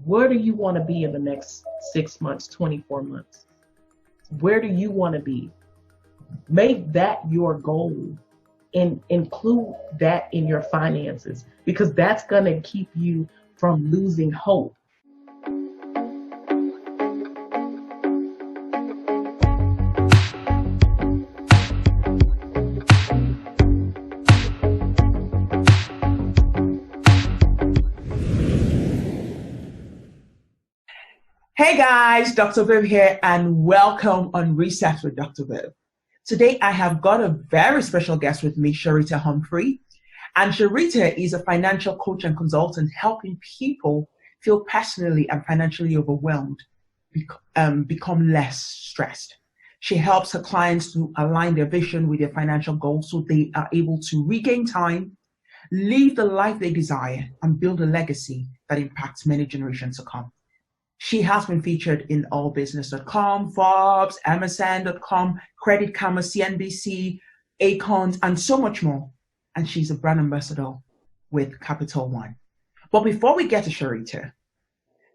Where do you want to be in the next 6 months, 24 months? Where do you want to be? Make that your goal and include that in your finances, because that's going to keep you from losing hope. Hey guys, Dr. Viv here, and welcome on Reset with Dr. Viv. Today I have got a very special guest with me, Sharita Humphrey. And Sharita is a financial coach and consultant helping people feel personally and financially overwhelmed, become less stressed. She helps her clients to align their vision with their financial goals so they are able to regain time, live the life they desire, and build a legacy that impacts many generations to come. She has been featured in allbusiness.com, Forbes, MSN.com, Credit Karma, CNBC, Acorns, and so much more. And she's a brand ambassador with Capital One. But before we get to Sharita,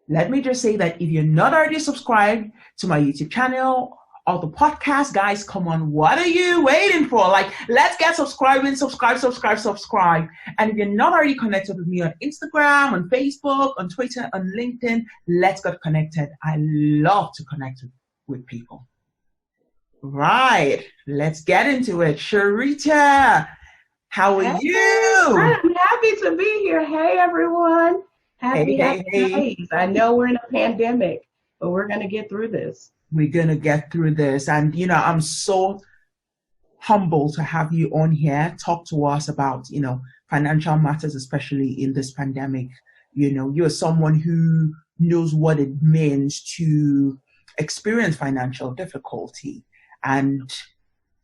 let me just say that if you're not already subscribed to my YouTube channel or the podcast, guys, come on, what are you waiting for? Let's get subscribing, subscribe. And if you're not already connected with me on Instagram, on Facebook, on Twitter, on LinkedIn, let's get connected. I love to connect with people. Right, let's get into it. Sharita, how are you? I'm happy to be here. Hey, everyone. Happy days. I know we're in a pandemic, but we're going to get through this. We're going to get through this. And, I'm so humbled to have you on here, talk to us about, financial matters, especially in this pandemic. You're someone who knows what it means to experience financial difficulty and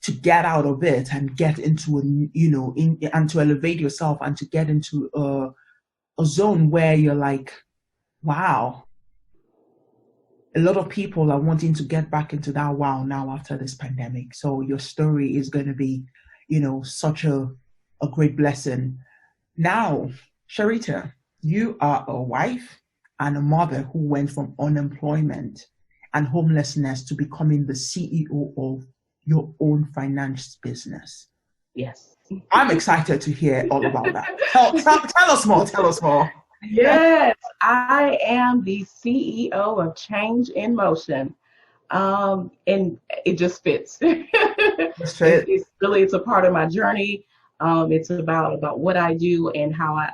to get out of it and get into, and to elevate yourself and to get into a zone where you're like, wow. A lot of people are wanting to get back into that wow now after this pandemic. So your story is going to be, such a great blessing. Now, Sharita, you are a wife and a mother who went from unemployment and homelessness to becoming the CEO of your own finance business. Yes. I'm excited to hear all about that. Tell us more. Yes, I am the CEO of Change in Motion, and it just fits. It's a part of my journey. It's about what I do and how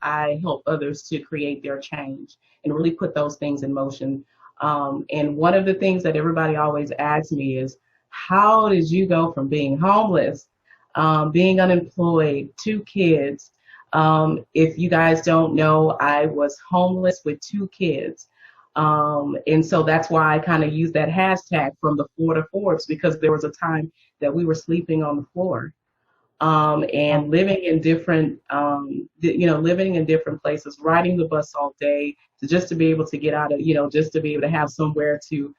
I help others to create their change and really put those things in motion. And one of the things that everybody always asks me is, how did you go from being homeless, being unemployed, 2 kids? If you guys don't know, I was homeless with 2 kids. And so that's why I kind of used that hashtag from the floor to Forbes, because there was a time that we were sleeping on the floor, and living in different, living in different places, riding the bus all day just to be able to get out of, just to be able to have somewhere to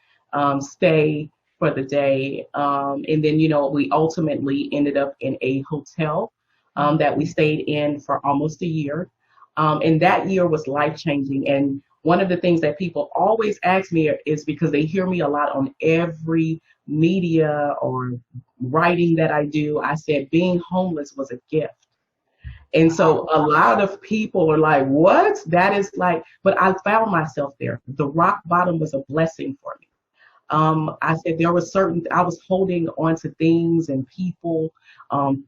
stay for the day. And then, we ultimately ended up in a hotel that we stayed in for almost a year. And that year was life-changing. And one of the things that people always ask me is, because they hear me a lot on every media or writing that I do, I said being homeless was a gift. And so a lot of people are like, what? That is like, but I found myself there. The rock bottom was a blessing for me. I said I was holding on to things and people,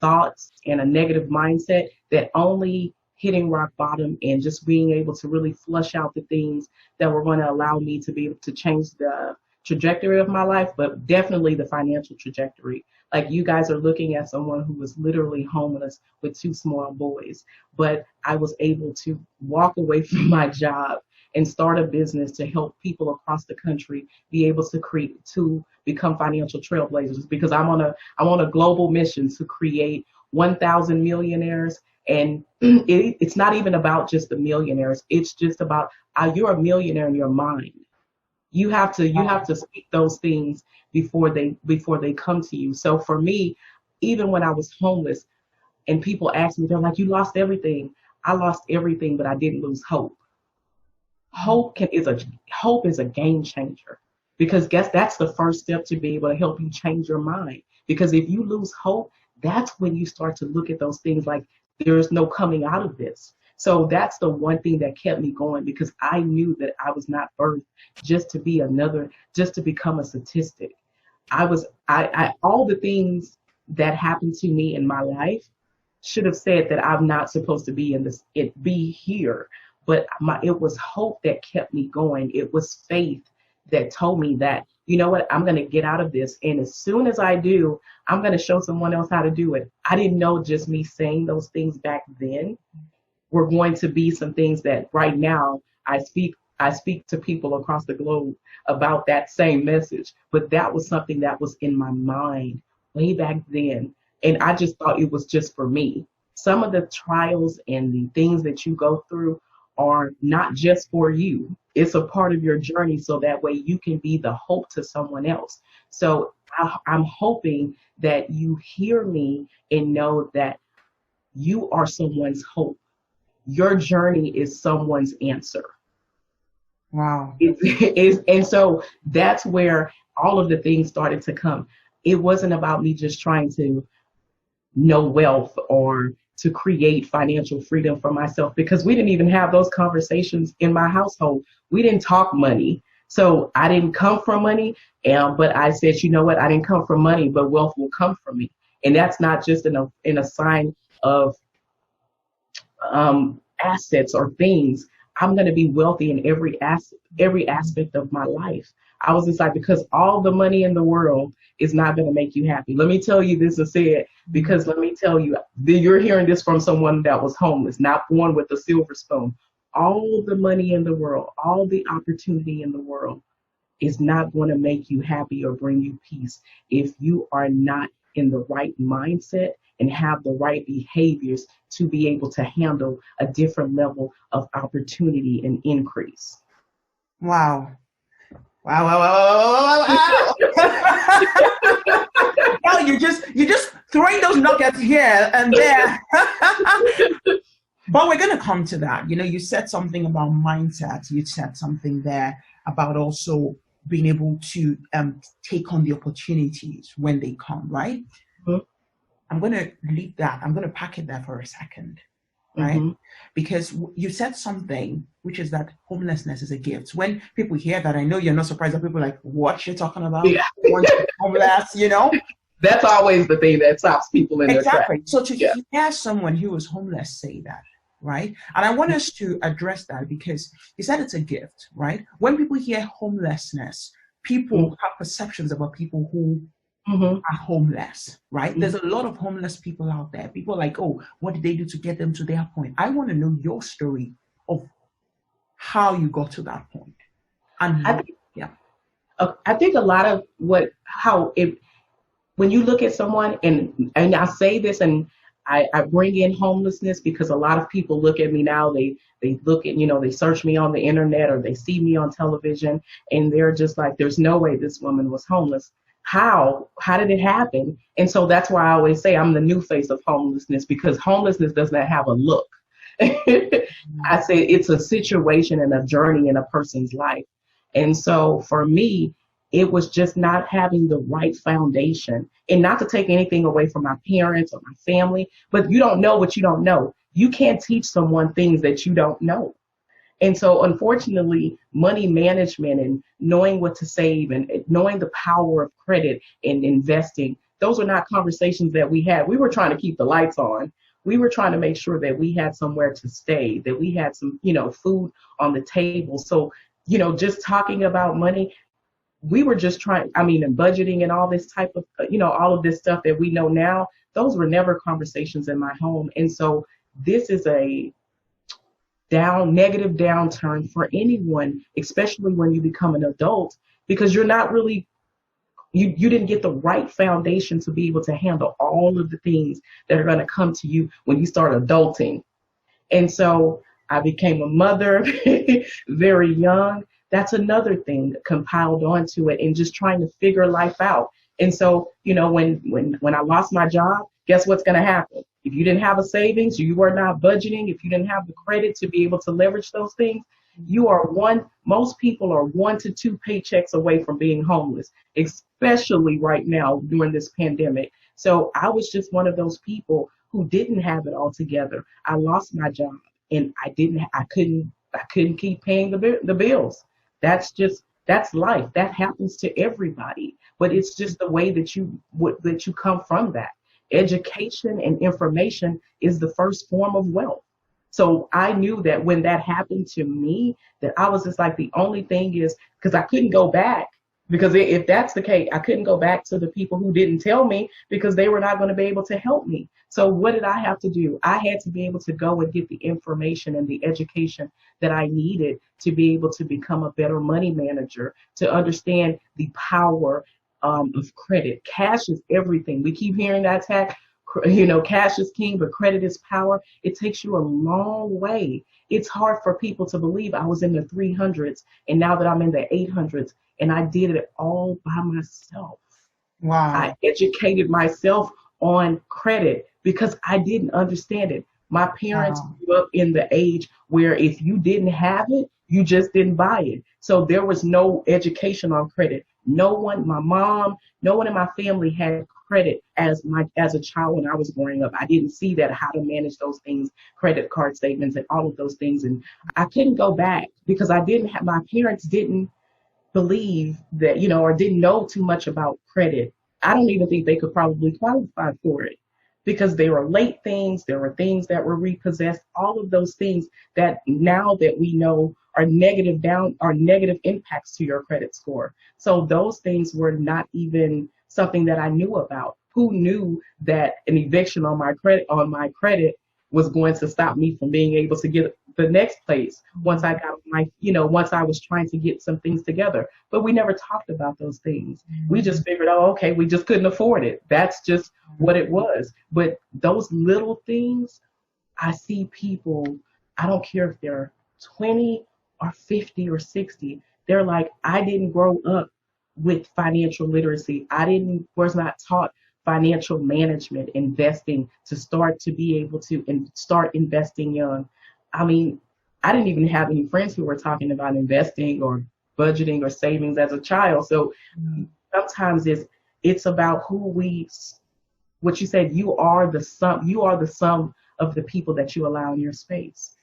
thoughts, and a negative mindset that only hitting rock bottom and just being able to really flush out the things that were going to allow me to be able to change the trajectory of my life, but definitely the financial trajectory. Like, you guys are looking at someone who was literally homeless with 2 small boys, but I was able to walk away from my job and start a business to help people across the country be able to become financial trailblazers, because I'm on a global mission to create 1,000 millionaires. And it's not even about just the millionaires. It's just about you're a millionaire in your mind. You have to speak those things before they come to you. So for me, even when I was homeless and people ask me, they're like, you lost everything. I lost everything, but I didn't lose hope. Hope is a game changer, because guess that's the first step to be able to help you change your mind. Because if you lose hope, that's when you start to look at those things like there's no coming out of this. So that's the one thing that kept me going, because I knew that I was not birthed just to become a statistic. I all the things that happened to me in my life should have said that I'm not supposed to be in this, be here. But it was hope that kept me going. It was faith that told me that, you know what, I'm going to get out of this. And as soon as I do, I'm going to show someone else how to do it. I didn't know just me saying those things back then were going to be some things that right now I speak to people across the globe about that same message. But that was something that was in my mind way back then. And I just thought it was just for me. Some of the trials and the things that you go through are not just for you. It's a part of your journey, so that way you can be the hope to someone else. So I'm hoping that you hear me and know that you are someone's hope. Your journey is someone's answer. Wow. And so that's where all of the things started to come. It wasn't about me just trying to know wealth or to create financial freedom for myself, because we didn't even have those conversations in my household. We didn't talk money. So I didn't come from money, but I said, you know what, I didn't come from money, but wealth will come from me. And that's not just in a sign of assets or things. I'm going to be wealthy in every aspect of my life. I was just like, because all the money in the world is not going to make you happy. Let me tell you this is said, because let me tell you, you're hearing this from someone that was homeless, not born with a silver spoon. All the money in the world, all the opportunity in the world is not going to make you happy or bring you peace if you are not in the right mindset and have the right behaviors to be able to handle a different level of opportunity and increase. Wow. Wow, wow, wow, wow, wow, wow. Oh, you're just throwing those nuggets here and there. But we're going to come to that. You know, you said something about mindset. You said something there about also being able to take on the opportunities when they come, right? Mm-hmm. I'm going to leave that. I'm going to pack it there for a second, right? Mm-hmm. Because you said something, which is that homelessness is a gift. When people hear that, I know you're not surprised that people are like, what you're talking about? Yeah. Homeless, you know? That's always the thing that stops people in their tracks. Exactly. So to hear someone who is homeless say that, right? And I want us to address that, because you said it's a gift, right? When people hear homelessness, people have perceptions about people who are homeless, right? There's a lot of homeless people out there. People are like, oh, what did they do to get them to their point? I want to know your story of how you got to that point. And I think a lot of when you look at someone, and I say this, and I bring in homelessness because a lot of people look at me now, they look at, they search me on the internet or they see me on television, and they're just like, there's no way this woman was homeless. How did it happen? And so that's why I always say I'm the new face of homelessness, because homelessness does not have a look. I say it's a situation and a journey in a person's life. And so for me, it was just not having the right foundation, and not to take anything away from my parents or my family, but you don't know what you don't know. You can't teach someone things that you don't know. And so unfortunately, money management and knowing what to save and knowing the power of credit and investing, those are not conversations that we had. We were trying to keep the lights on. We were trying to make sure that we had somewhere to stay, that we had some, food on the table. So, just talking about money, we were just trying, and budgeting and all this type of, all of this stuff that we know now, those were never conversations in my home. And so this is a negative downturn for anyone, especially when you become an adult, because you're not really, you didn't get the right foundation to be able to handle all of the things that are going to come to you when you start adulting. And so I became a mother very young. That's another thing that compiled onto it, and just trying to figure life out. And so, when I lost my job, guess what's going to happen? If you didn't have a savings, you were not budgeting, if you didn't have the credit to be able to leverage those things, Most people are 1 to 2 paychecks away from being homeless, especially right now during this pandemic. So I was just one of those people who didn't have it all together. I lost my job and I couldn't keep paying the bills. That's life. That happens to everybody. But it's just the way that you come from that. Education and information is the first form of wealth. So I knew that when that happened to me, that I was just like, the only thing is, because I couldn't go back, because if that's the case, I couldn't go back to the people who didn't tell me because they were not going to be able to help me. So what did I have to do? I had to be able to go and get the information and the education that I needed to be able to become a better money manager, to understand the power of credit. Cash is everything. We keep hearing that attack. Cash is king, but credit is power. It takes you a long way. It's hard for people to believe I was in the 300s and now that I'm in the 800s, and I did it all by myself. Wow. I educated myself on credit because I didn't understand it. My parents grew up in the age where if you didn't have it, you just didn't buy it. So there was no education on credit. No one, my mom, no one in my family had credit as a child when I was growing up. I didn't see that, how to manage those things, credit card statements and all of those things. And I couldn't go back because my parents didn't believe that, or didn't know too much about credit. I don't even think they could probably qualify for it because there were late things, there were things that were repossessed, all of those things that now that we know are negative impacts to your credit score. So those things were not even something that I knew about. Who knew that an eviction on my credit was going to stop me from being able to get the next place once I got once I was trying to get some things together. But we never talked about those things. We just figured, okay, we just couldn't afford it. That's just what it was. But those little things, I see people, I don't care if they're 20 or 50 or 60, they're like, I didn't grow up with financial literacy. Was not taught financial management, investing, to start to be able to start investing young. I mean, I didn't even have any friends who were talking about investing or budgeting or savings as a child. So sometimes it's about what you said, you are the sum of the people that you allow in your space.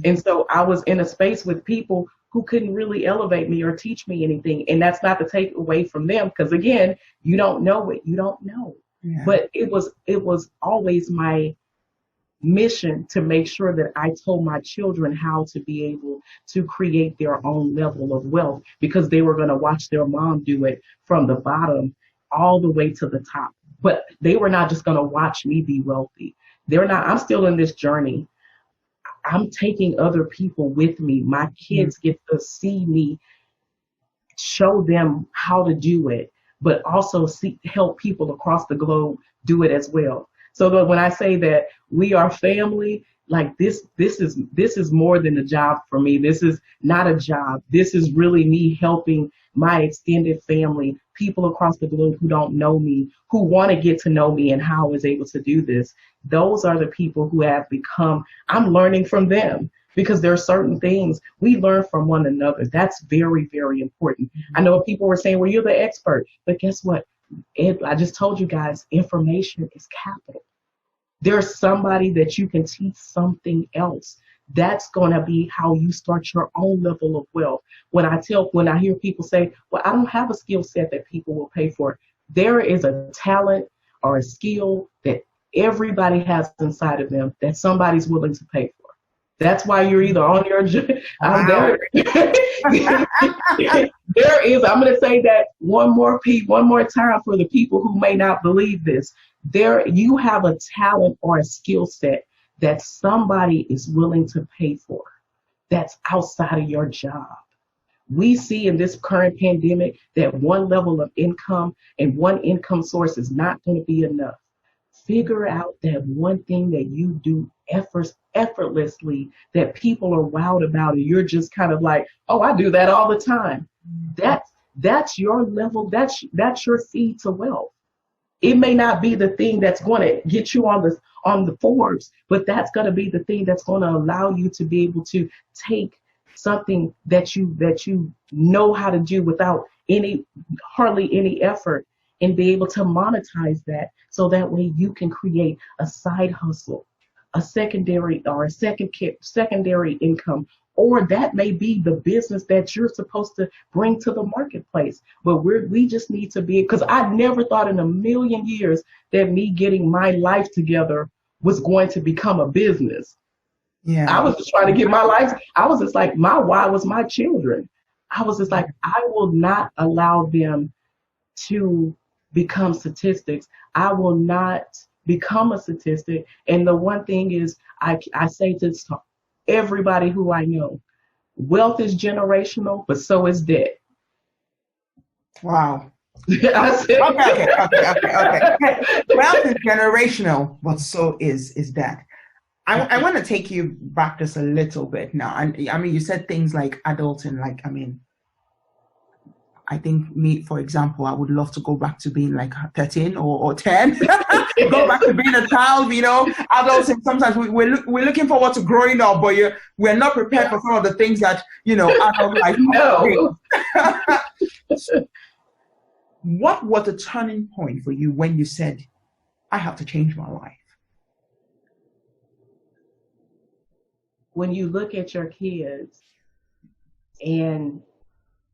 And so I was in a space with people who couldn't really elevate me or teach me anything. And that's not to take away from them, because again, you don't know what you don't know. Yeah. But it was always my mission to make sure that I told my children how to be able to create their own level of wealth, because they were going to watch their mom do it from the bottom all the way to the top. But they were not just going to watch me be wealthy. I'm still in this journey. I'm taking other people with me. My kids get to see me show them how to do it, but also help people across the globe do it as well. So that when I say that we are family, like this is more than a job for me. This is not a job. This is really me helping my extended family, people across the globe who don't know me, who want to get to know me and how I was able to do this. Those are the people who have become, I'm learning from them, because there are certain things we learn from one another. That's very, very important. I know people were saying, well, you're the expert, but guess what? I just told you guys, information is capital. There's somebody that you can teach something else. That's going to be how you start your own level of wealth. When I hear people say, well, I don't have a skill set that people will pay for, there is a talent or a skill that everybody has inside of them that somebody's willing to pay for. That's why you're either on your there is, I'm going to say that one more time for the people who may not believe this. You have a talent or a skill set that somebody is willing to pay for, that's outside of your job. We see in this current pandemic that one level of income and one income source is not going to be enough. Figure out that one thing that you do effortlessly that people are wowed about, and you're just kind of like, oh, I do that all the time. That's your level. That's your seed to wealth. It may not be the thing that's going to get you on the Forbes, but that's going to be the thing that's going to allow you to be able to take something that you know how to do without hardly any effort, and be able to monetize that, so that way you can create a side hustle, a secondary or a secondary income, or that may be the business that you're supposed to bring to the marketplace. But we just need to be, because I never thought in a million years that me getting my life together was going to become a business. Yeah. I was just trying to get my life. I was just like, my why was my children. I was just like, I will not allow them to become statistics. I will not become a statistic. And the one thing is, I say this to everybody who I know, wealth is generational, but so is debt. Wow. I said, Okay. Wealth is generational, but so is that. I want to take you back just a little bit now. And I mean, you said things like adulting, like, I mean, I think me, for example, I would love to go back to being like 13 or 10, go back to being a child, you know. Adults, sometimes we're looking forward to growing up, but we're not prepared for some of the things that, you know, adult life. No. What was the turning point for you when you said, I have to change my life? When you look at your kids and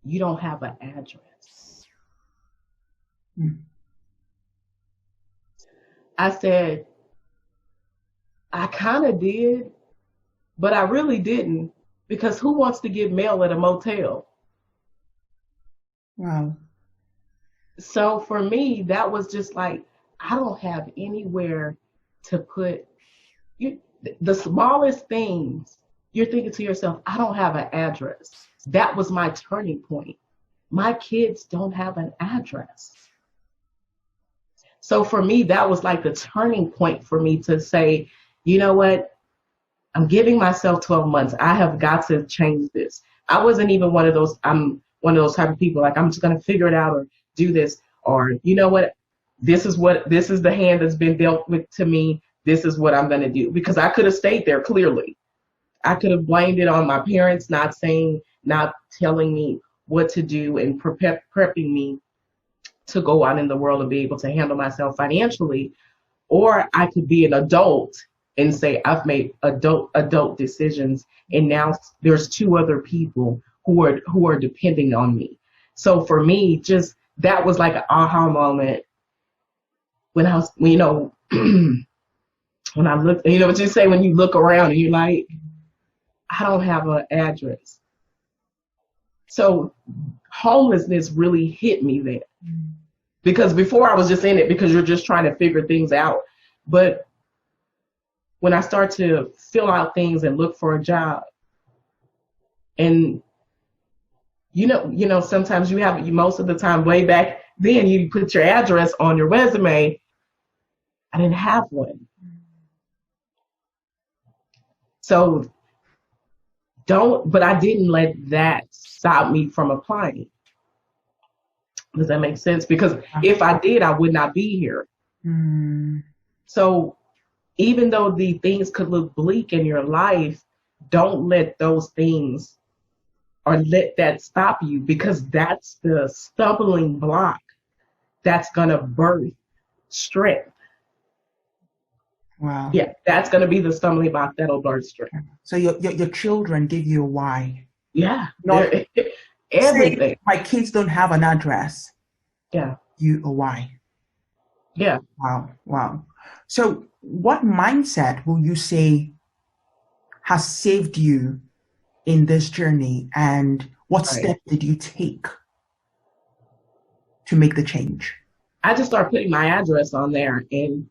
you don't have an address. I said, I kind of did, but I really didn't, because who wants to get mail at a motel? Wow. So for me, that was just like, I don't have anywhere to put you. The smallest things, you're thinking to yourself, I don't have an address. That was my turning point. My kids don't have an address. So for me, that was like the turning point for me to say, you know what? I'm giving myself 12 months. I have got to change this. I wasn't even one of those, I'm one of those type of people, like, I'm just going to figure it out or do this, or, you know what? This is the hand that's been dealt with to me. This is what I'm going to do. Because I could have stayed there, clearly. I could have blamed it on my parents not telling me what to do and prepping me to go out in the world and be able to handle myself financially. Or I could be an adult and say, I've made adult decisions, and now there's two other people who are depending on me. So for me, just that was like an aha moment when I was, you know, when I looked, you know what you say when you look around and you're like, I don't have an address. So homelessness really hit me there. Because before I was just in it because you're just trying to figure things out. But when I start to fill out things and look for a job, and you know, sometimes most of the time, way back then, you put your address on your resume. I didn't have one. So but I didn't let that stop me from applying. Does that make sense? Because if I did, I would not be here. So even though the things could look bleak in your life, don't let those things or let that stop you, because that's the stumbling block that's going to birth strength. Wow. Yeah, that's going to be the stumbling block that'll birth strength. So your children give you a why. Yeah. Not everything. Say, my kids don't have an address. Yeah. You a why. Yeah. Wow. So what mindset will you say has saved you in this journey, and what steps did you take to make the change? I just started putting my address on there, and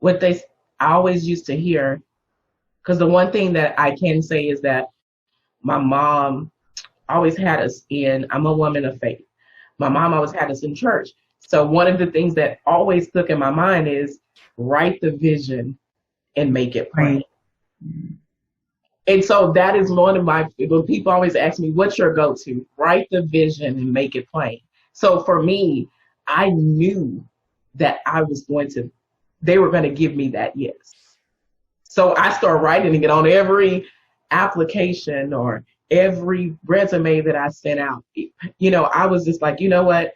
I always used to hear, because the one thing that I can say is that my mom always had us I'm a woman of faith. My mom always had us in church. So one of the things that always stuck in my mind is write the vision and make it plain. And so that is one of when people always ask me, what's your go-to? Write the vision and make it plain. So for me, I knew that they were going to give me that yes. So I started writing it on every application or every resume that I sent out. I was just like, you know what?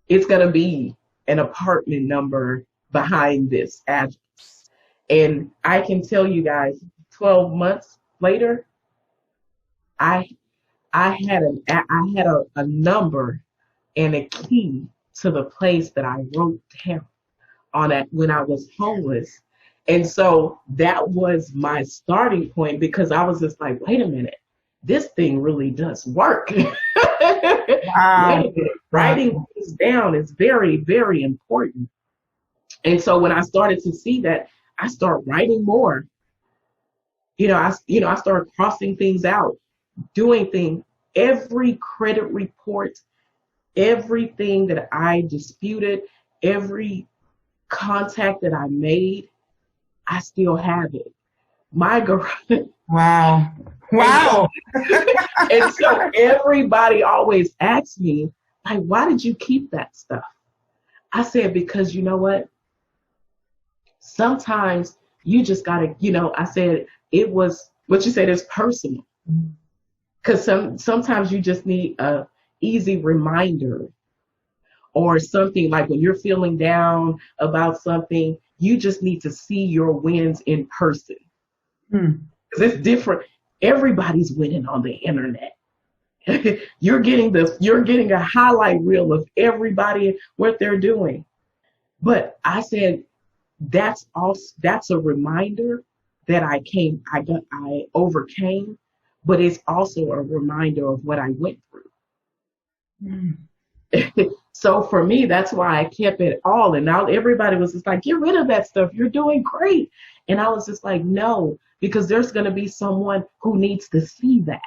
It's going to be an apartment number behind this address. And I can tell you guys, 12 months later, I had a number and a key to the place that I wrote down on it when I was homeless. And so that was my starting point, because I was just like, wait a minute, this thing really does work. Wow. Writing things down is very, very important. And so when I started to see that, I started writing more. I started crossing things out, doing things, every credit report, everything that I disputed, every contact that I made, I still have it. My garage. Wow. Wow. And so everybody always asks me, like, why did you keep that stuff? I said, because you know what? Sometimes you just gotta, I said it was what you said is personal. Because sometimes you just need a easy reminder, or something like when you're feeling down about something, you just need to see your wins in person. Because it's different. Everybody's winning on the internet. You're getting a highlight reel of everybody, what they're doing. But I said, that's a reminder that I overcame, but it's also a reminder of what I went through. So for me, that's why I kept it all. And now everybody was just like, get rid of that stuff. You're doing great. And I was just like, no, because there's going to be someone who needs to see that.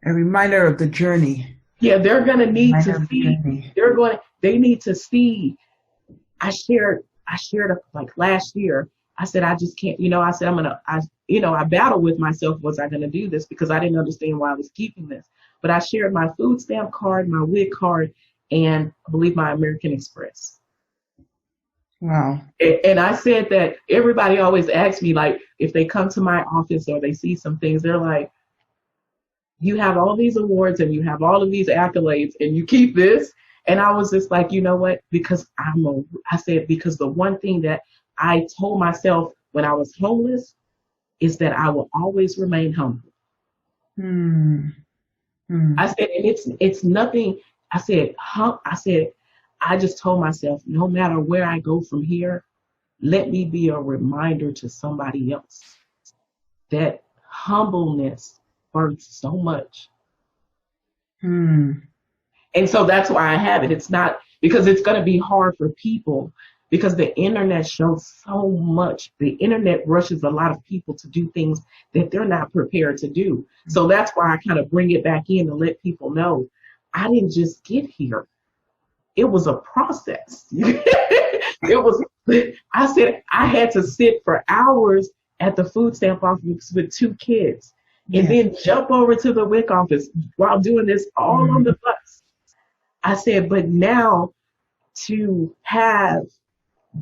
A reminder of the journey. Yeah, they're going to need to see. They need to see. I shared like last year. I said, I just can't, I said, I battled with myself. Was I going to do this? Because I didn't understand why I was keeping this. But I shared my food stamp card, my WIC card, and I believe my American Express. Wow. And I said that everybody always asks me, like, if they come to my office or they see some things, they're like, you have all these awards and you have all of these accolades and you keep this. And I was just like, you know what? Because because the one thing that I told myself when I was homeless is that I will always remain humble. I said, and it's nothing. I said, I just told myself, no matter where I go from here, let me be a reminder to somebody else that humbleness hurts so much. And so that's why I have it. It's not because it's going to be hard for people, because the internet shows so much. The internet rushes a lot of people to do things that they're not prepared to do. So that's why I kind of bring it back in and let people know I didn't just get here. It was a process. I said I had to sit for hours at the food stamp office with 2 kids and then jump over to the WIC office while doing this all on the bus. I said, but now to have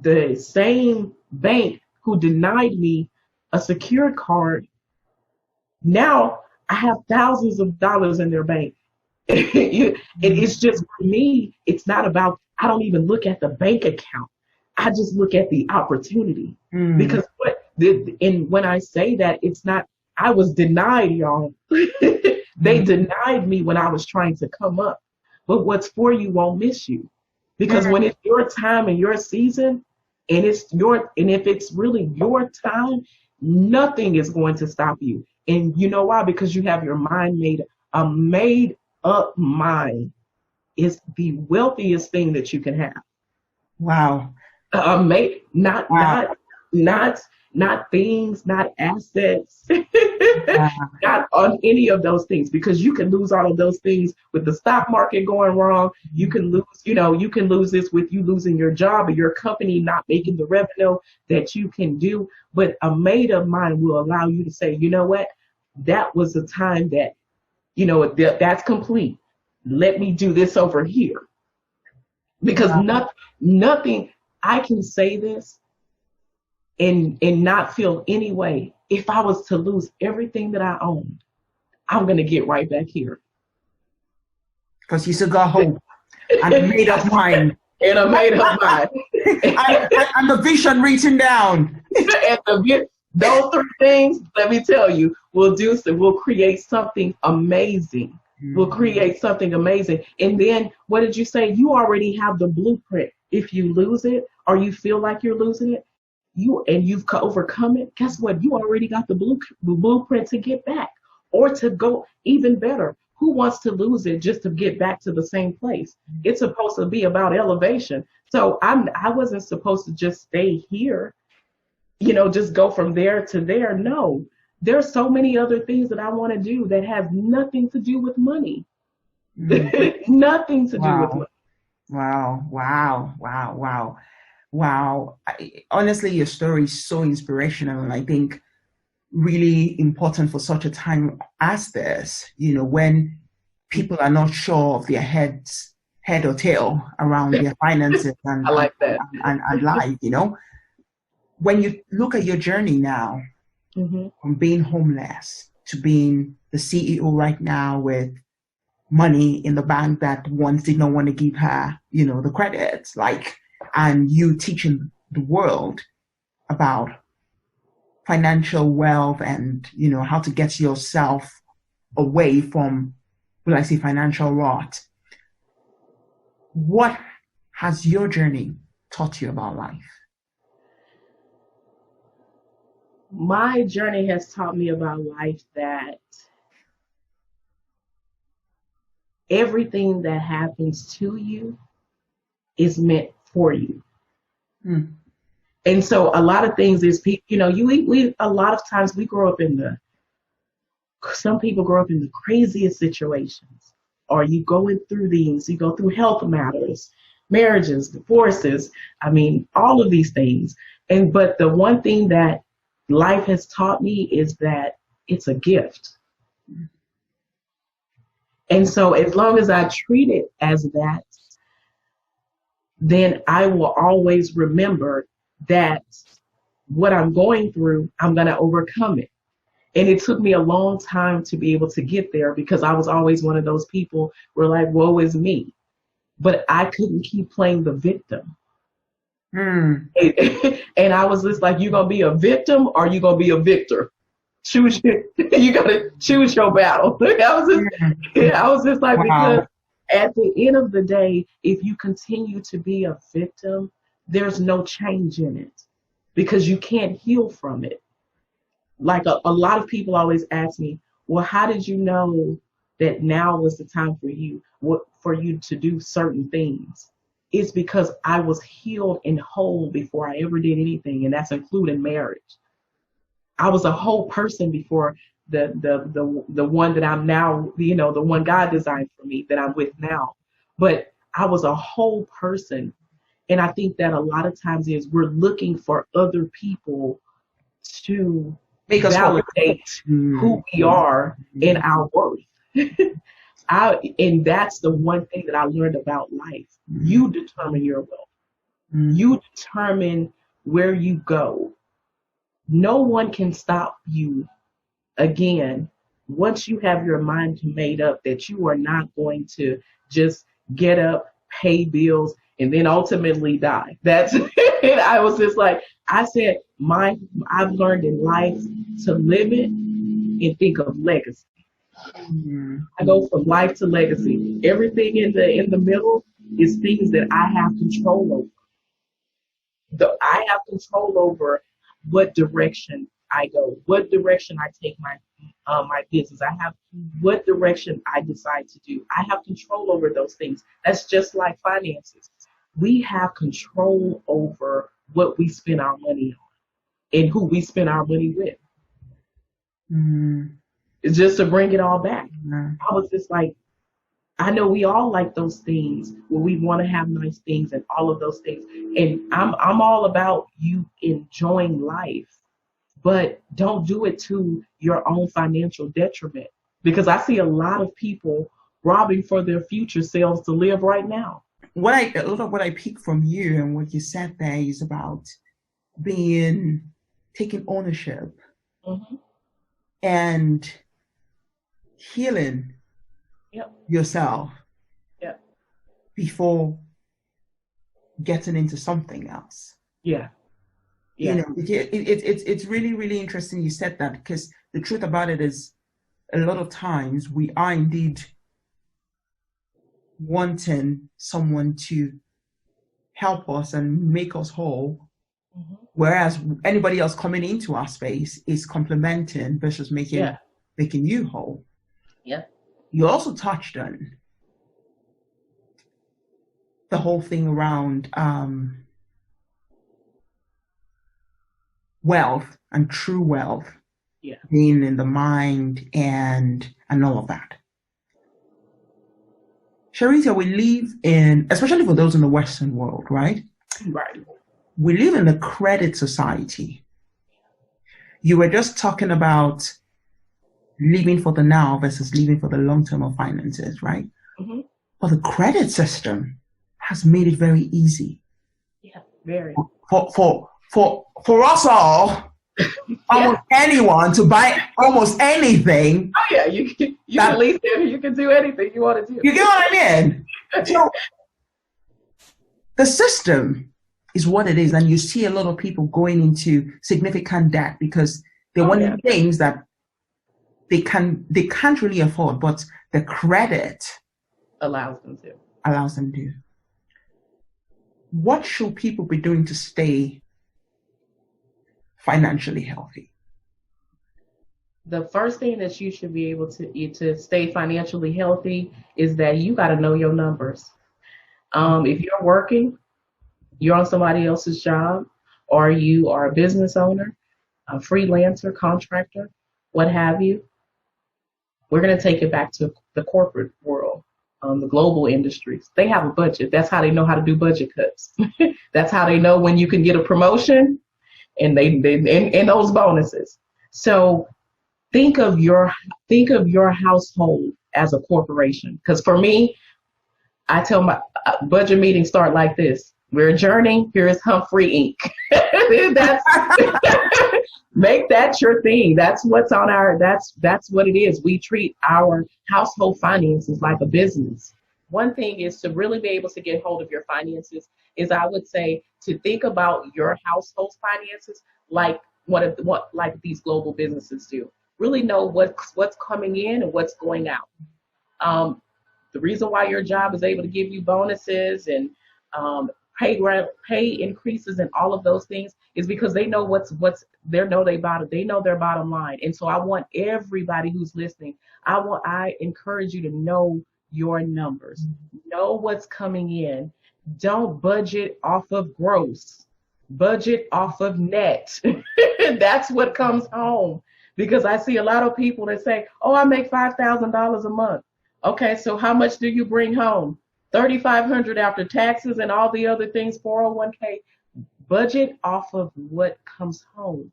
the same bank who denied me a secured card, now I have thousands of dollars in their bank. It's just, for me, it's not about, I don't even look at the bank account. I just look at the opportunity. Because when I say that, it's not, I was denied, y'all. They denied me when I was trying to come up. But what's for you won't miss you. Because when it's your time and your season, and if it's really your time, nothing is going to stop you. And you know why? Because you have your mind made up mind is the wealthiest thing that you can have. Wow. Not things, not assets, not on any of those things, because you can lose all of those things with the stock market going wrong. You can lose this with you losing your job or your company not making the revenue that you can do. But a made up mind will allow you to say, you know what, that was the time that, that's complete. Let me do this over here. Because nothing, I can say this and not feel any way if I was to lose everything that I own, I'm going to get right back here. Because you still got hope and a made up mind. And a made up mind. and the vision written down. And those three things, let me tell you, we'll create something amazing. We'll create something amazing. And then, what did you say? You already have the blueprint. If you lose it or you feel like you're losing it, you've overcome it, guess what? You already got the blueprint to get back or to go even better. Who wants to lose it just to get back to the same place? It's supposed to be about elevation. So I wasn't supposed to just stay here, just go from there to there. No, there's so many other things that I want to do that have nothing to do with money. Nothing to do with money. Wow. Honestly, your story is so inspirational, and I think really important for such a time as this, when people are not sure of their head or tail around their finances and I like that. and life, When you look at your journey now, from being homeless to being the CEO right now with money in the bank that once did not want to give her, the credits, and you teaching the world about financial wealth and, how to get yourself away from, financial rot. What has your journey taught you about life? My journey has taught me about life that everything that happens to you is meant for you. And so a lot of things is, we a lot of times we grow up some people grow up in the craziest situations, or you going through these, you go through health matters, marriages, divorces, all of these things. But the one thing that life has taught me is that it's a gift. And so as long as I treat it as that, then I will always remember that what I'm going through, I'm going to overcome it. And it took me a long time to be able to get there, because I was always one of those people who were like, woe is me. But I couldn't keep playing the victim. And I was just like, you're going to be a victim or you're going to be a victor. You got to choose your battle. I was just like, wow. Because at the end of the day, if you continue to be a victim, there's no change in it, because you can't heal from it. Like a lot of people always ask me, well, how did you know that now was the time for you to do certain things? It's because I was healed and whole before I ever did anything, and that's including marriage. I was a whole person before the one that I'm now, the one God designed for me that I'm with now. But I was a whole person. And I think that a lot of times we're looking for other people to make us validate who we are and our worth. And that's the one thing that I learned about life. You determine your wealth. You determine where you go. No one can stop you. Again, once you have your mind made up that you are not going to just get up, pay bills, and then ultimately die. That's it. I was just like, I said, I've learned in life to live it and think of legacy. I go from life to legacy. Everything in the middle is things that I have control over. I have control over what direction I go, what direction I take my business. I have what direction I decide to do. I have control over those things. That's just like finances. We have control over what we spend our money on and who we spend our money with. It's just to bring it all back. I was just like, I know we all like those things where we want to have nice things and all of those things. And I'm all about you enjoying life, but don't do it to your own financial detriment, because I see a lot of people robbing for their future selves to live right now. A lot of what I picked from you and what you said there is about taking ownership Mm-hmm. and healing Yep. yourself Yep. before getting into something else. Yeah. You Yeah. know, it's really, really interesting you said that, because the truth about it is a lot of times we are indeed wanting someone to help us and make us whole, Mm-hmm. whereas anybody else coming into our space is complementing versus making you whole. Yeah. You also touched on the whole thing around wealth and true wealth being in the mind and all of that. Sharita, we live in, especially for those in the Western world, right? Right. We live in a credit society. You were just talking about living for the now versus living for the long term of finances, right? Mm-hmm. But the credit system has made it very easy. Yeah, very. For us all, almost anyone to buy almost anything. Oh yeah, you can lease it, you can do anything you want to do. You get what I mean? So the system is what it is, and you see a lot of people going into significant debt because they want things that they can't really afford, but the credit allows them to. What should people be doing to stay financially healthy? The first thing that you should be able to stay financially healthy is that you got to know your numbers. If you're working, you're on somebody else's job, or you are a business owner, a freelancer, contractor, what have you, we're going to take it back to the corporate world, the global industries. They have a budget. That's how they know how to do budget cuts. That's how they know when you can get a promotion and and those bonuses. So think of your household as a corporation. Because for me, I tell my budget meetings start like this. We're adjourning. Here is Humphrey Inc. That's make that your thing. That's what's on that's what it is. We treat our household finances like a business. One thing is to really be able to get hold of your finances is, I would say, to think about your household finances like like these global businesses do. Really know what's coming in and what's going out. The reason why your job is able to give you bonuses and pay increases and all of those things is because they know they know their bottom line. And so I want everybody who's listening, I encourage you to know your numbers, know what's coming in. Don't budget off of gross, budget off of net. That's what comes home. Because I see a lot of people that say, oh, I make $5,000 a month. Okay, so how much do you bring home? $3,500 after taxes and all the other things, 401k. Budget off of what comes home,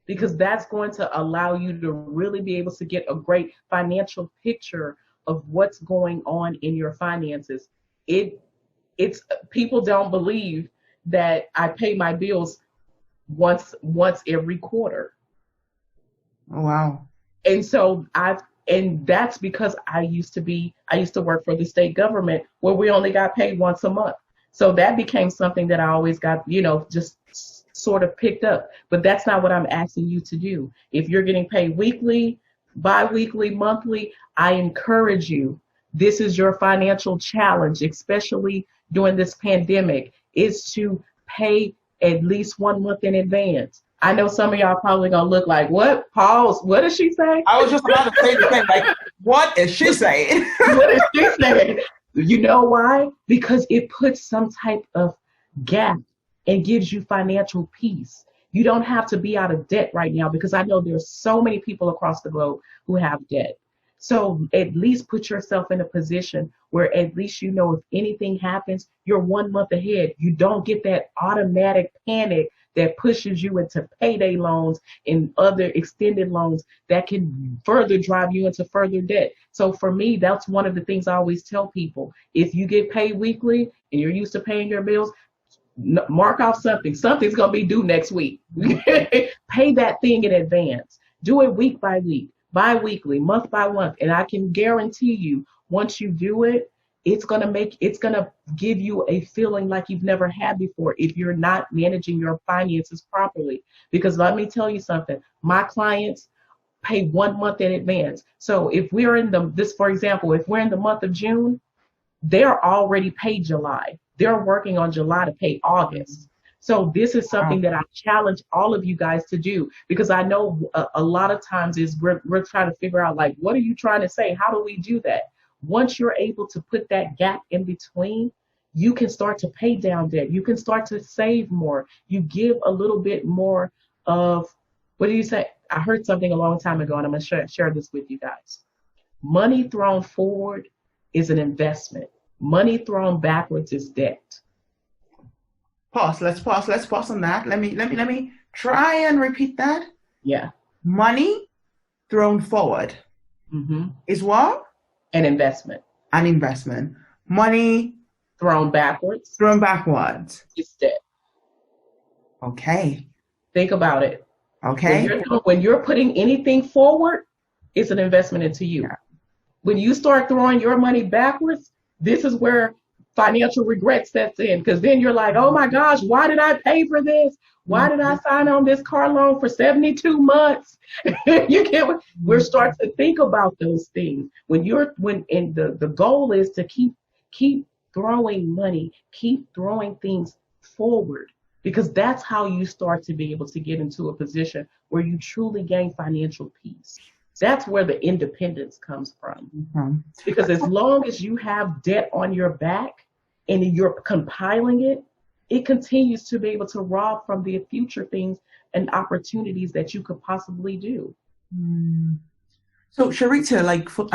because that's going to allow you to really be able to get a great financial picture of what's going on in your finances. It's people don't believe that I pay my bills once every quarter. Oh, wow. And so and that's because I used to work for the state government where we only got paid once a month. So that became something that I always got, just sort of picked up. But that's not what I'm asking you to do. If you're getting paid weekly, bi-weekly, monthly, I encourage you. This is your financial challenge, especially during this pandemic, is to pay at least 1 month in advance. I know some of y'all probably gonna look like, what? Pause. What did she say? I was just about to say the same. Like, what is she saying? What is she saying? You know why? Because it puts some type of gap and gives you financial peace. You don't have to be out of debt right now, because I know there's so many people across the globe who have debt. So at least put yourself in a position where at least if anything happens, you're 1 month ahead. You don't get that automatic panic that pushes you into payday loans and other extended loans that can further drive you into further debt. So for me, that's one of the things I always tell people. If you get paid weekly and you're used to paying your bills, mark off something. Something's going to be due next week. Pay that thing in advance. Do it week by week, bi-weekly, month by month. And I can guarantee you, once you do it, it's gonna give you a feeling like you've never had before if you're not managing your finances properly. Because let me tell you something, my clients pay 1 month in advance. So if we're in for example, if we're in the month of June, they're already paid July. They're working on July to pay August. So this is something that I challenge all of you guys to do, because I know a lot of times we're trying to figure out, like, what are you trying to say? How do we do that? Once you're able to put that gap in between, you can start to pay down debt. You can start to save more. You give a little bit more of, what do you say? I heard something a long time ago, and I'm going to share this with you guys. Money thrown forward is an investment. Money thrown backwards is debt. Pause. Let's pause on that. Let me try and repeat that. Yeah. Money thrown forward is what? An investment. An investment. Money thrown backwards is debt. Okay. Think about it. Okay. When you're putting anything forward, it's an investment into you. Yeah. When you start throwing your money backwards, this is where financial regret sets in, because then you're like, oh my gosh, why did I pay for this? Why did I sign on this car loan for 72 months? We're starting to think about those things. The goal is to keep throwing money, keep throwing things forward, because that's how you start to be able to get into a position where you truly gain financial peace. That's where the independence comes from. Because as long as you have debt on your back and you're compiling it, it continues to be able to rob from the future things and opportunities that you could possibly do. So Sharita, like for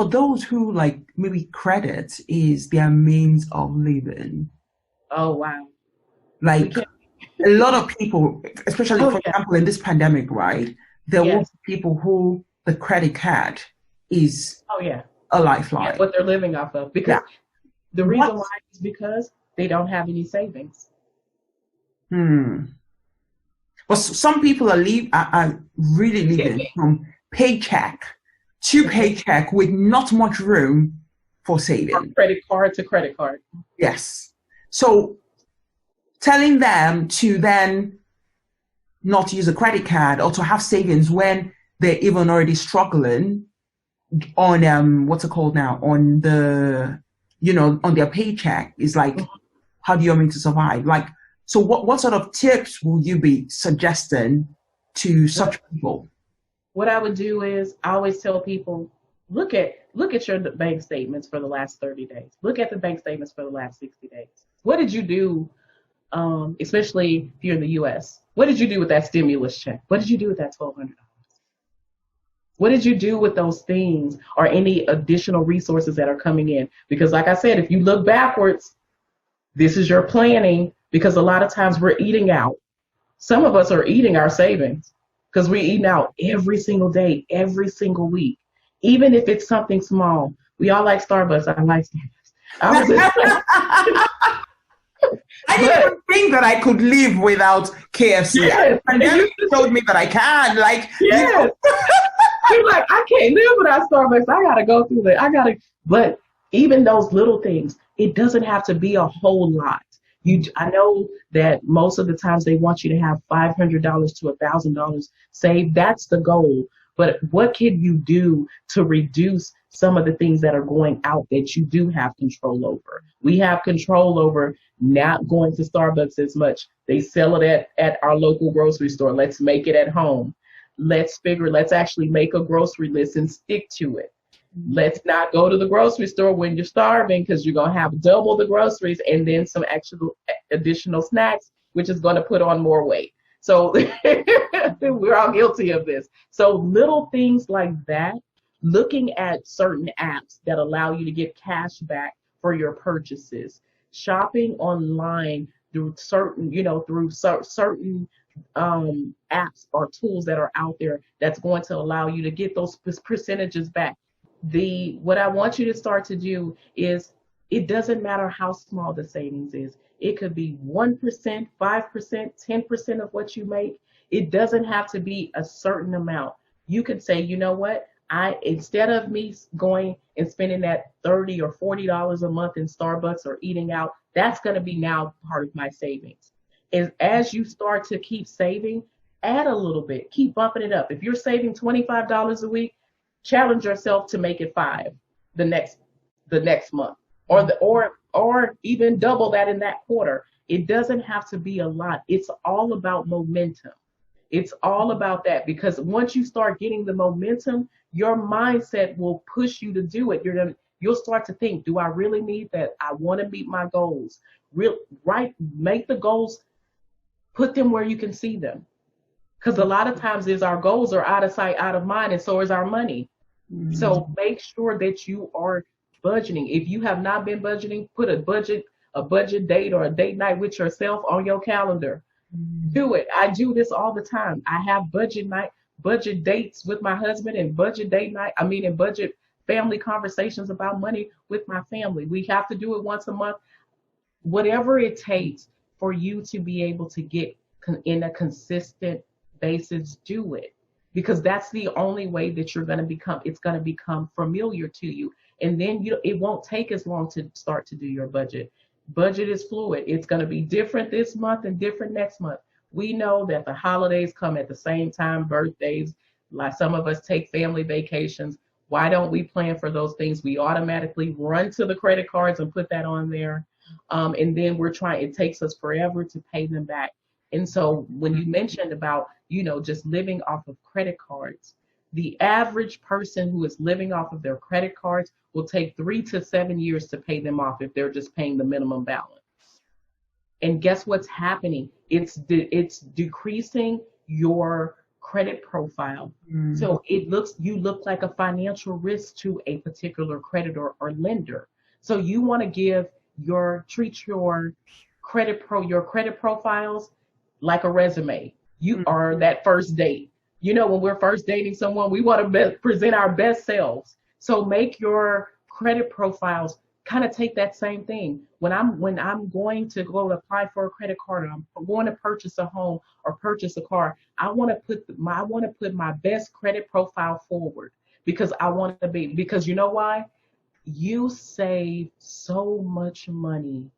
those who, like, maybe credit is their means of living. Oh wow. Like a lot of people, especially for example in this pandemic, right? There will be people who the credit card is a lifeline. That's what they're living off of. Because the reason why is because they don't have any savings. But some people are really living from paycheck to paycheck with not much room for saving. From credit card to credit card. Yes. So telling them to then not use a credit card or to have savings when they're even already struggling on what's it called now, on the, on their paycheck is like, how do you want me to survive? Like, so what sort of tips will you be suggesting to such people? What I would do is I always tell people, look at your bank statements for the last 30 days. Look at the bank statements for the last 60 days. What did you do, especially if you're in the U.S., what did you do with that stimulus check? What did you do with that $1,200? What did you do with those things or any additional resources that are coming in? Because like I said, if you look backwards, this is your planning, because a lot of times we're eating out. Some of us are eating our savings because we're eating out every single day, every single week, even if it's something small. We all like Starbucks. I like Starbucks. I didn't think that I could live without KFC. Yes. And then you told me that I can. Like, yes. You're like, I can't live without Starbucks. I gotta go through that. But even those little things, it doesn't have to be a whole lot. I know that most of the times they want you to have $500 to $1,000 saved. That's the goal. But what can you do to reduce some of the things that are going out that you do have control over? We have control over not going to Starbucks as much. They sell it at our local grocery store. Let's make it at home. Let's actually make a grocery list and stick to it. Let's not go to the grocery store when you're starving, because you're going to have double the groceries and then some actual additional snacks, which is going to put on more weight. So we're all guilty of this. So little things like that, looking at certain apps that allow you to get cash back for your purchases, shopping online through certain apps or tools that are out there that's going to allow you to get those percentages back. What I want you to start to do is, it doesn't matter how small the savings is. It could be 1%, 5%, 10% of what you make. It doesn't have to be a certain amount. You could say, you know what? Instead of me going and spending that $30 or $40 a month in Starbucks or eating out, that's going to be now part of my savings. As you start to keep saving, add a little bit, keep bumping it up. If you're saving $25 a week, challenge yourself to make it $5 the next month, or even double that in that quarter. It doesn't have to be a lot. It's all about momentum. It's all about that, because once you start getting the momentum, your mindset will push you to do it. You'll start to think, do I really need that? I want to meet my goals. Make the goals, put them where you can see them. Because a lot of times our goals are out of sight, out of mind, and so is our money. Mm-hmm. So make sure that you are budgeting. If you have not been budgeting, put a budget date or a date night with yourself on your calendar. Do it. I do this all the time. I have budget dates with my husband, and and budget family conversations about money with my family. We have to do it once a month. Whatever it takes for you to be able to get in a consistent basis, do it. Because that's the only way that it's going to become familiar to you. And then it won't take as long to start to do your budget. Budget is fluid. It's going to be different this month and different next month. We know that the holidays come at the same time, birthdays, like some of us take family vacations. Why don't we plan for those things? We automatically run to the credit cards and put that on there. And then it takes us forever to pay them back. And so when you mentioned about, just living off of credit cards, the average person who is living off of their credit cards will take 3 to 7 years to pay them off if they're just paying the minimum balance. And guess what's happening? It's decreasing your credit profile. Mm. So you look like a financial risk to a particular creditor or lender. So you want to treat your credit profiles like a resume. You are that first date. When we're first dating someone, we want to present our best selves. So make your credit profiles kind of take that same thing. When I'm going to go apply for a credit card, or I'm going to purchase a home or purchase a car, I want to put my best credit profile forward, because because you know why? You save so much money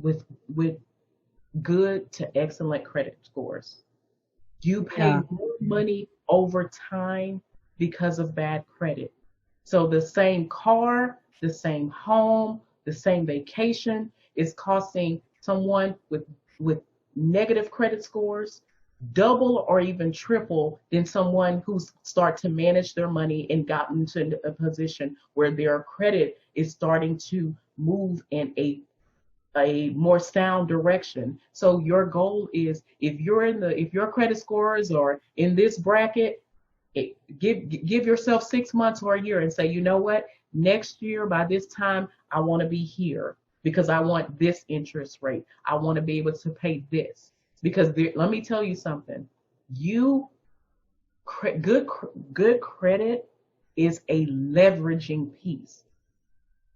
with good to excellent credit scores. You pay more money over time because of bad credit. So the same car, the same home, the same vacation is costing someone with negative credit scores double or even triple than someone who's start to manage their money and gotten to a position where their credit is starting to move in a more sound direction. So your goal is, if your credit scores are in this bracket, give yourself 6 months or a year and say, you know what, next year by this time I want to be here because I want this interest rate. I want to be able to pay this, because let me tell you something. Good credit is a leveraging piece.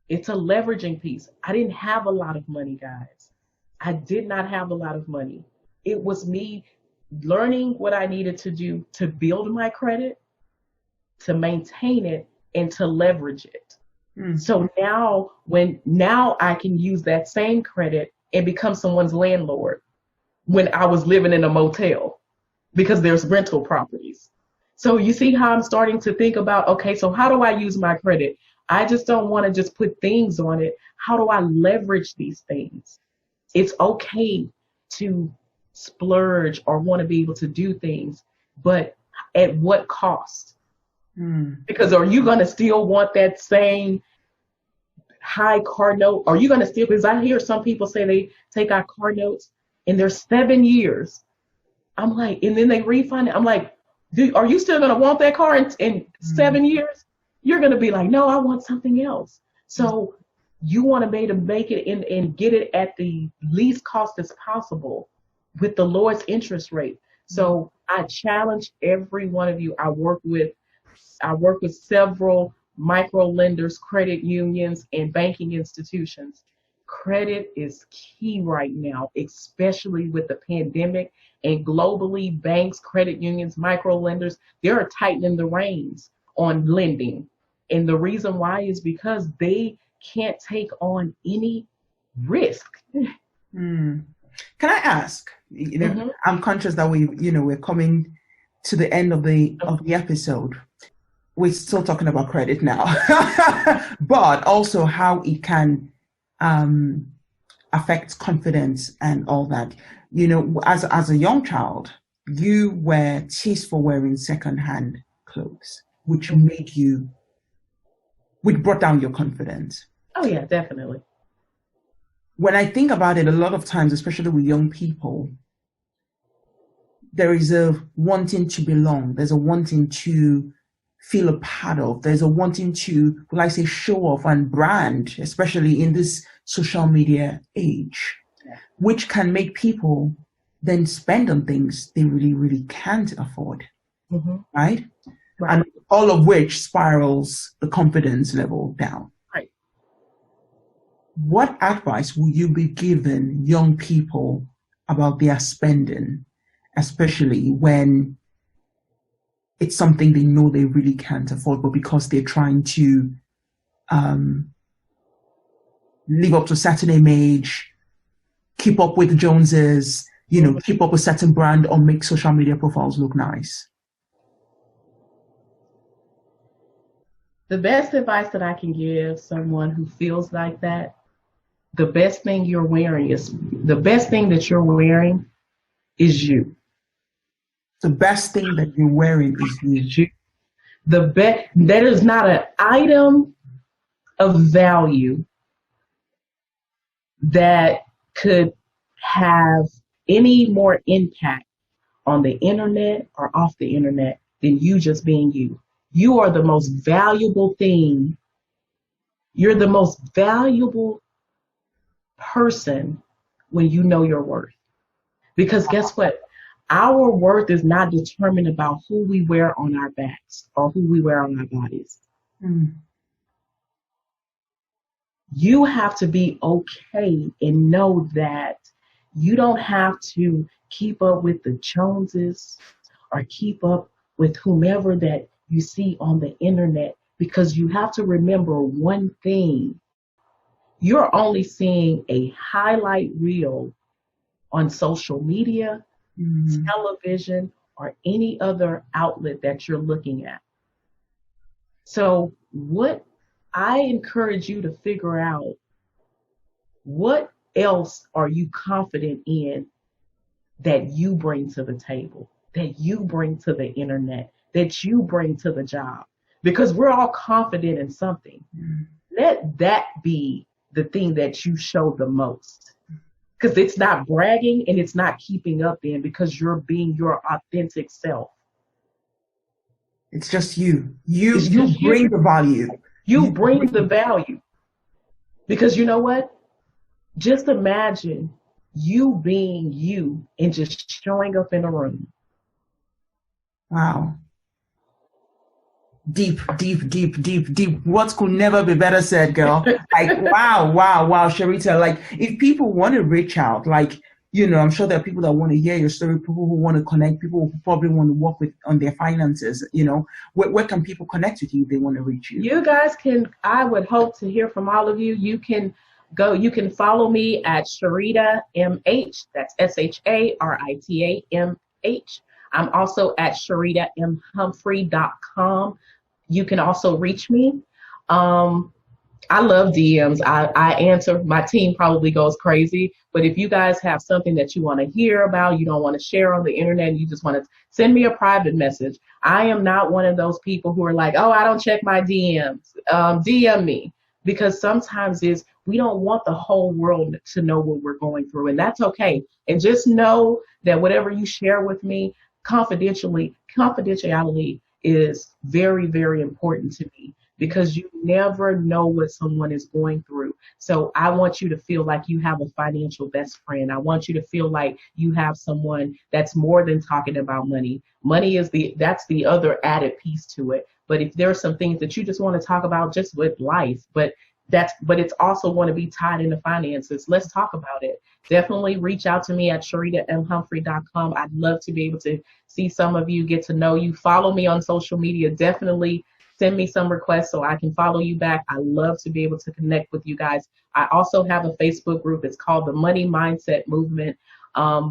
It's a leveraging piece. I didn't have a lot of money, guys. I did not have a lot of money. It was me learning what I needed to do to build my credit, to maintain it, and to leverage it. Mm-hmm. So now I can use that same credit and become someone's landlord when I was living in a motel, because there's rental properties. So you see how I'm starting to think about, okay, so how do I use my credit? I just don't want to just put things on it. How do I leverage these things? It's okay to splurge or want to be able to do things, but at what cost? Because are you going to still want that same high car note? Are you going to still, because I hear some people say they take out car notes and they're 7 years. I'm like, and then they refund it. I'm like, are you still going to want that car in 7 years? You're going to be like, no, I want something else. So you want to be able to make it and get it at the least cost as possible with the lowest interest rate. So I challenge every one of you. I work with several micro lenders, credit unions, and banking institutions. credit is key right now, especially with the pandemic, and globally banks, credit unions, micro lenders, they're tightening the reins on lending. And the reason why is because they can't take on any risk. Mm. Can I ask, Mm-hmm. I'm conscious that we're coming to the end of the episode. We're still talking about credit now, but also how it can affect confidence and all that. As a young child, you were teased for wearing secondhand clothes, which brought down your confidence. Oh yeah, definitely. When I think about it, a lot of times, especially with young people, there is a wanting to belong. There's a wanting to feel a part of. There's a wanting to, show off and brand, especially in this social media age, which can make people then spend on things they really, really can't afford, right? And all of which spirals the confidence level down. Right. What advice will you be giving young people about their spending, especially when it's something they know they really can't afford, but because they're trying to live up to a certain image, keep up with the Joneses, keep up a certain brand, or make social media profiles look nice? The best advice that I can give someone who feels like that, the best thing that you're wearing is you. The best thing that you're wearing is you. There is not an item of value that could have any more impact on the internet or off the internet than you just being you. You are the most valuable thing. You're the most valuable person when you know your worth. Because guess what? Our worth is not determined about who we wear on our backs or who we wear on our bodies. You have to be okay and know that you don't have to keep up with the Joneses or keep up with whomever that you see on the internet, because you have to remember one thing. You're only seeing a highlight reel on social media, television, or any other outlet that you're looking at. So what I encourage you to figure out, what else are you confident in that you bring to the table, that you bring to the internet, that you bring to the job? Because we're all confident in something. Let that be the thing that you show the most. Because it's not bragging and it's not keeping up in, because you're being your authentic self. It's just you. You bring the value. You bring the value. Because you know what? Just imagine you being you and just showing up in a room. Wow. Deep. What could never be better said, girl. Wow, Sharita. Like, if people want to reach out, I'm sure there are people that want to hear your story, people who want to connect, people who probably want to work with on their finances. Where can people connect with you if they want to reach you? You guys can. I would hope to hear from all of you. You can follow me at Sharita MH. That's SHARITA I'm also at SharitaMHumphrey.com. You can also reach me. I love DMs. I answer. My team probably goes crazy. But if you guys have something that you want to hear about, you don't want to share on the internet, and you just want to send me a private message. I am not one of those people who are like, oh, I don't check my DMs. DM me. Because sometimes we don't want the whole world to know what we're going through, and that's okay. And just know that whatever you share with me, confidentiality is very, very important to me, because you never know what someone is going through. So I want you to feel like you have a financial best friend. I want you to feel like you have someone that's more than talking about money. Money is that's the other added piece to it. But if there are some things that you just want to talk about just with life, but but it's also going to be tied into finances. Let's talk about it. Definitely reach out to me at SharitaMHumphrey.com. I'd love to be able to see some of you, get to know you. Follow me on social media. Definitely send me some requests so I can follow you back. I love to be able to connect with you guys. I also have a Facebook group. It's called the Money Mindset Movement.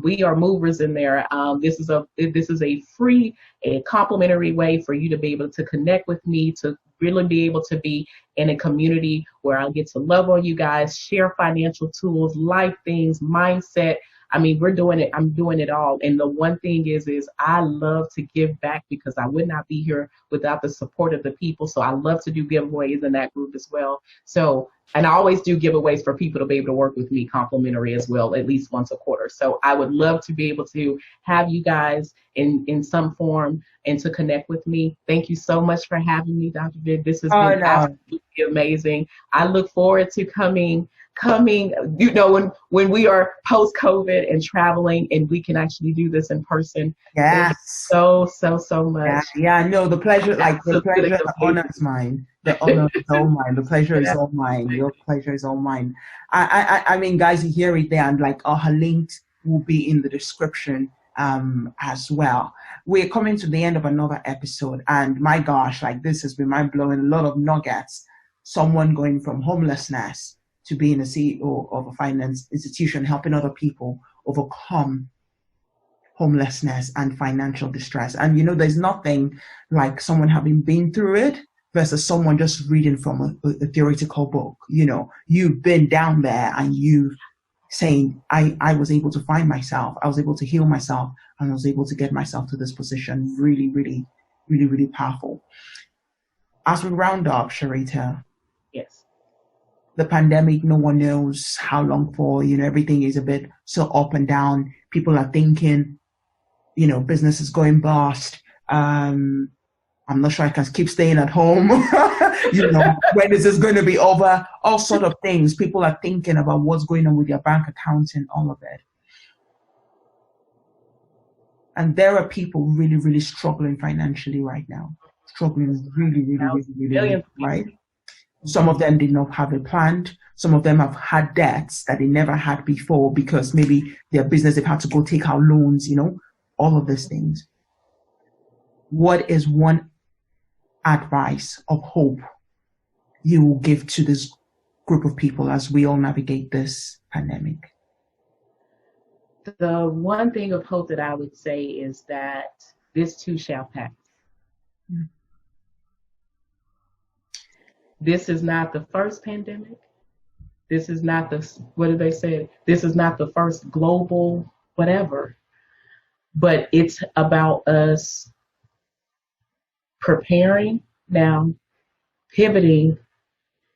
We are movers in there. This is a free, a complimentary way for you to be able to connect with me, to really be able to be in a community where I'll get to love on you guys, share financial tools, life things, mindset. I mean, we're doing it. I'm doing it all. And the one thing is I love to give back, because I would not be here without the support of the people. So I love to do giveaways in that group as well. So, and I always do giveaways for people to be able to work with me complimentary as well, at least once a quarter. So I would love to be able to have you guys in some form and to connect with me. Thank you so much for having me, Dr. Viv. This has been absolutely amazing. I look forward to coming, you know, when we are post-COVID and traveling and we can actually do this in person. Yes. So much. Yeah, no, the pleasure, the honor is mine. The honor is all mine. The pleasure is all mine. Your pleasure is all mine. I mean, guys, you hear it there, and like, her links will be in the description as well. We're coming to the end of another episode, and my gosh, like, this has been mind-blowing. A lot of nuggets. Someone going from homelessness to being a CEO of a finance institution, helping other people overcome homelessness and financial distress. And you know, there's nothing like someone having been through it versus someone just reading from a theoretical book. You know, you've been down there and you saying, I was able to find myself, I was able to heal myself, and I was able to get myself to this position. Really, really, really, really powerful. As we round up, Sharita. Yes. The pandemic, no one knows how long for. You know, everything is a bit so up and down. People are thinking, you know, business is going bust. I'm not sure I can keep staying at home. You know, when is this going to be over? All sort of things. People are thinking about what's going on with their bank accounts and all of it. And there are people really, really struggling financially right now. Struggling really, right? Some of them did not have a plan. Some of them have had debts that they never had before because maybe their business, they've had to go take out loans, you know, all of these things. What is one advice of hope you will give to this group of people as we all navigate this pandemic? The one thing of hope that I would say is that this too shall pass. Mm. This is not the first pandemic. This is not the, what did they say? This is not the first global whatever. But it's about us preparing now, pivoting,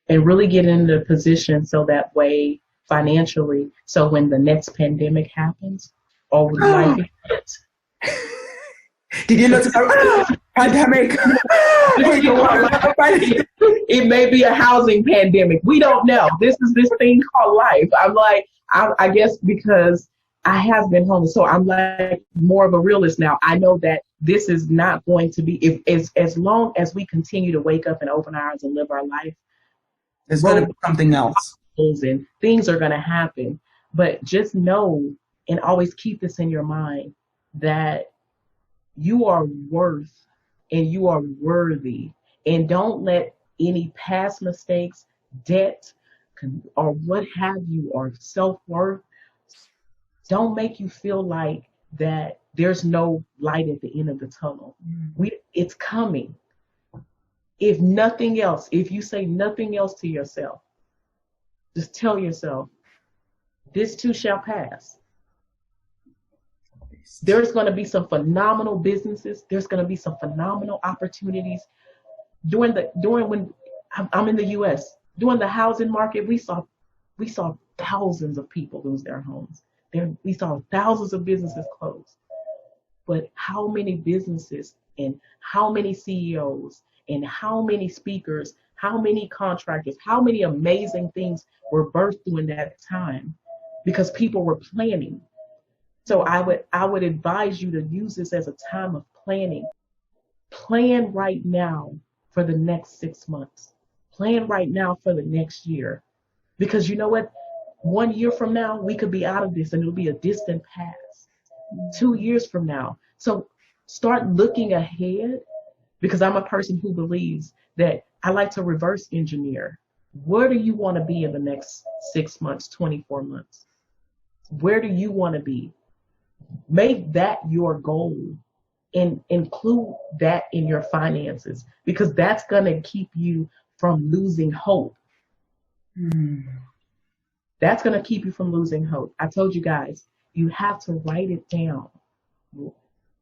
and really getting into a position so that way financially, so when the next pandemic happens, or we might be hit. Did you know pandemic? It may be a housing pandemic. We don't know. This is this thing called life. I'm like, I guess because I have been homeless, so I'm like more of a realist now. I know that this is not going to be, as long as we continue to wake up and open our eyes and live our life, there's going to be something else. And things are going to happen. But just know and always keep this in your mind that you are worth and you are worthy. And don't let any past mistakes, debt, or what have you, or self-worth, don't make you feel like that there's no light at the end of the tunnel. It's coming. If nothing else, if you say nothing else to yourself, just tell yourself, this too shall pass. There's going to be some phenomenal businesses. There's going to be some phenomenal opportunities. During when I'm in the U.S., during the housing market, we saw thousands of people lose their homes. We saw thousands of businesses close. But how many businesses and how many CEOs and how many speakers, how many contractors, how many amazing things were birthed during that time because people were planning. So I would advise you to use this as a time of planning. Plan right now for the next 6 months. Plan right now for the next year. Because you know what? 1 year from now, we could be out of this and it'll be a distant past. 2 years from now. So start looking ahead, because I'm a person who believes that I like to reverse engineer. Where do you want to be in the next 6 months, 24 months? Where do you want to be? Make that your goal and include that in your finances, because that's going to keep you from losing hope. That's going to keep you from losing hope. I told you guys, you have to write it down.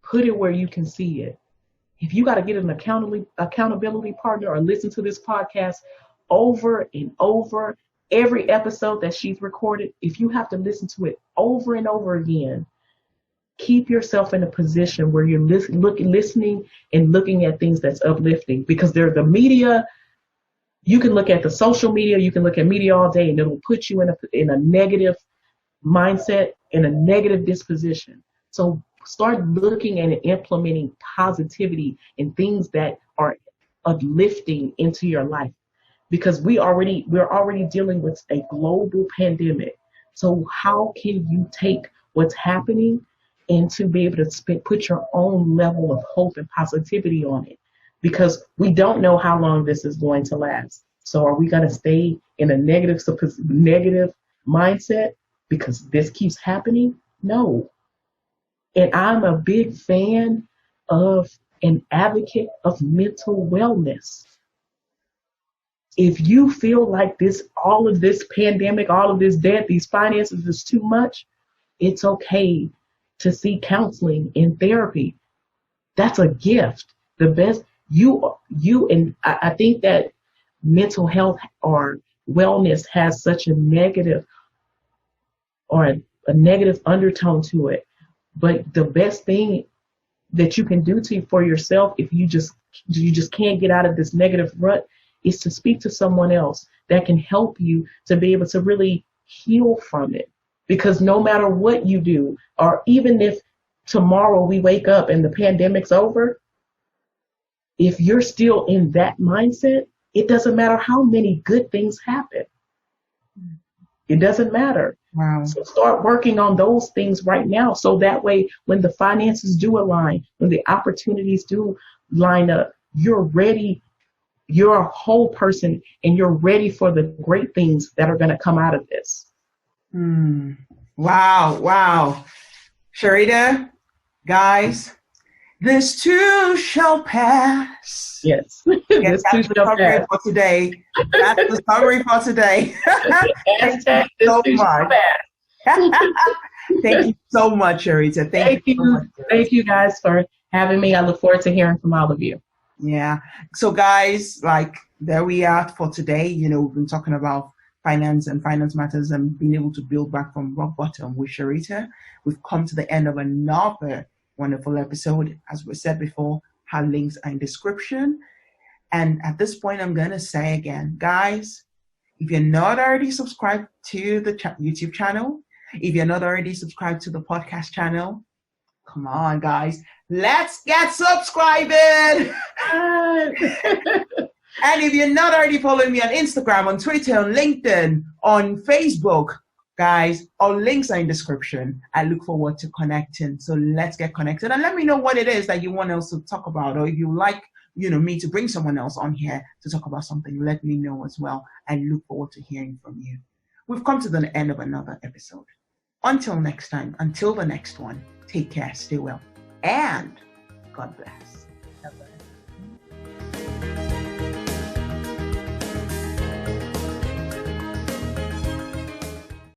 Put it where you can see it. If you got to get an accountability partner or listen to this podcast over and over, every episode that she's recorded, if you have to listen to it over and over again, keep yourself in a position where you're listening and looking at things that's uplifting, because there's the media. You can look at the social media, you can look at media all day, and it'll put you in a negative mindset, in a negative disposition. So start looking and implementing positivity and things that are uplifting into your life, because we're already dealing with a global pandemic. So how can you take what's happening and to be able to put your own level of hope and positivity on it? Because we don't know how long this is going to last. So are we going to stay in a negative mindset because this keeps happening? No. And I'm a big fan of an advocate of mental wellness. If you feel like all of this pandemic, all of this debt, these finances is too much, it's okay to seek counseling and therapy. That's a gift. The best and I think that mental health or wellness has such a negative or a negative undertone to it. But the best thing that you can do for yourself, if you just can't get out of this negative rut, is to speak to someone else that can help you to be able to really heal from it. Because no matter what you do, or even if tomorrow we wake up and the pandemic's over, if you're still in that mindset, it doesn't matter how many good things happen. It doesn't matter. Wow. So start working on those things right now, so that way when the finances do align, when the opportunities do line up, you're ready. You're a whole person and you're ready for the great things that are going to come out of this. Wow. Sharita, guys, this too shall pass. Yes. Yes, that's the summary for today. That's the summary for today. Thank you so much. Thank you so much, Sharita. Thank you. So much. Thank you guys for having me. I look forward to hearing from all of you. Yeah. So guys, there we are for today. We've been talking about finance and finance matters and being able to build back from rock bottom with Sharita. We've come to the end of another wonderful episode. As we said before, her links are in description. And at this point, I'm going to say again, guys, if you're not already subscribed to the YouTube channel, if you're not already subscribed to the podcast channel, come on, guys, let's get subscribing. And if you're not already following me on Instagram, on Twitter, on LinkedIn, on Facebook, guys, all links are in description. I look forward to connecting. So let's get connected and let me know what it is that you want us to talk about, or if you like, me to bring someone else on here to talk about something, let me know as well. I look forward to hearing from you. We've come to the end of another episode. Until next time, until the next one, take care, stay well, and God bless.